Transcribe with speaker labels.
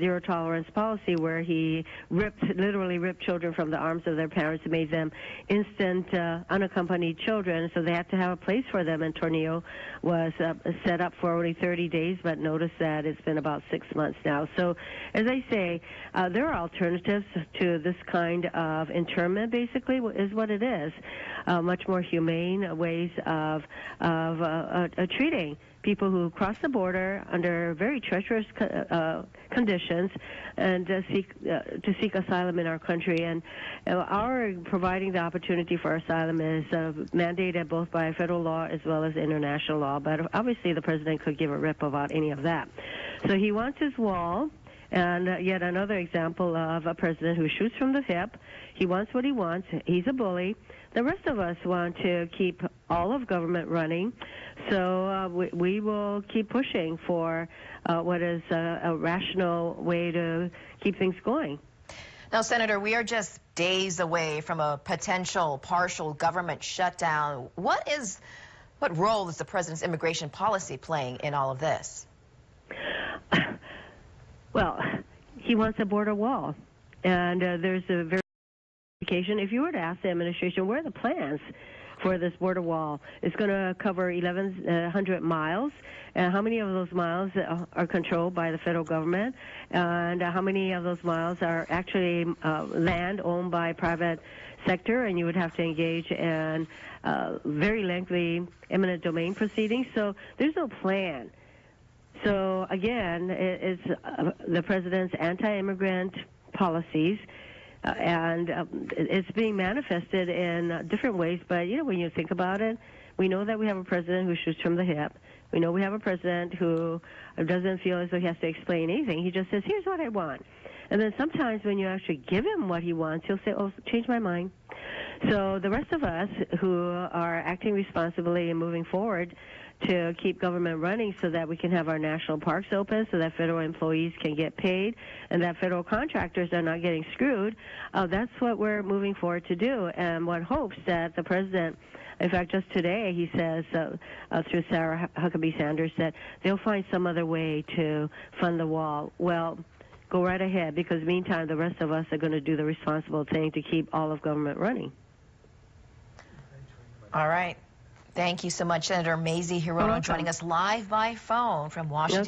Speaker 1: zero tolerance policy where he literally ripped children from the arms of their parents and made them instant unaccompanied children, so they had to have a place for them. And Tornillo was set up for only 30 days, but notice that it's been about 6 months now. So, as I say, there are alternatives to this kind of internment, basically, is what it is. Much more humane ways of treating people who cross the border under very treacherous conditions and to seek asylum in our country. And our providing the opportunity for asylum is mandated both by federal law as well as international law. But obviously the president could give a rip about any of that. So he wants his wall. And yet another example of a president who shoots from the hip. He wants what he wants. He's a bully. The rest of us want to keep all of government running. So we will keep pushing for what is a rational way to keep things going.
Speaker 2: Now, Senator, we are just days away from a potential partial government shutdown. What role is the president's immigration policy playing in all of this?
Speaker 1: Well, he wants a border wall, and there's a very if you were to ask the administration where are the plans for this border wall, it's going to cover 1,100 miles. How many of those miles are controlled by the federal government, and how many of those miles are actually land owned by private sector, and you would have to engage in very lengthy eminent domain proceedings. So there's no plan. So again, it's the president's anti-immigrant policies, and it's being manifested in different ways. But, you know, when you think about it, we know that we have a president who shoots from the hip. We know we have a president who doesn't feel as though he has to explain anything. He just says, here's what I want. And then sometimes when you actually give him what he wants, he'll say, oh, change my mind. So the rest of us who are acting responsibly and moving forward to keep government running so that we can have our national parks open, so that federal employees can get paid, and that federal contractors are not getting screwed, that's what we're moving forward to do. And one hopes that the president, in fact, just today he says through Sarah Huckabee Sanders that they'll find some other way to fund the wall. Well, go right ahead, because meantime the rest of us are going to do the responsible thing to keep all of government running.
Speaker 2: All right. Thank you so much, Senator Mazie Hirono, joining us live by phone from Washington.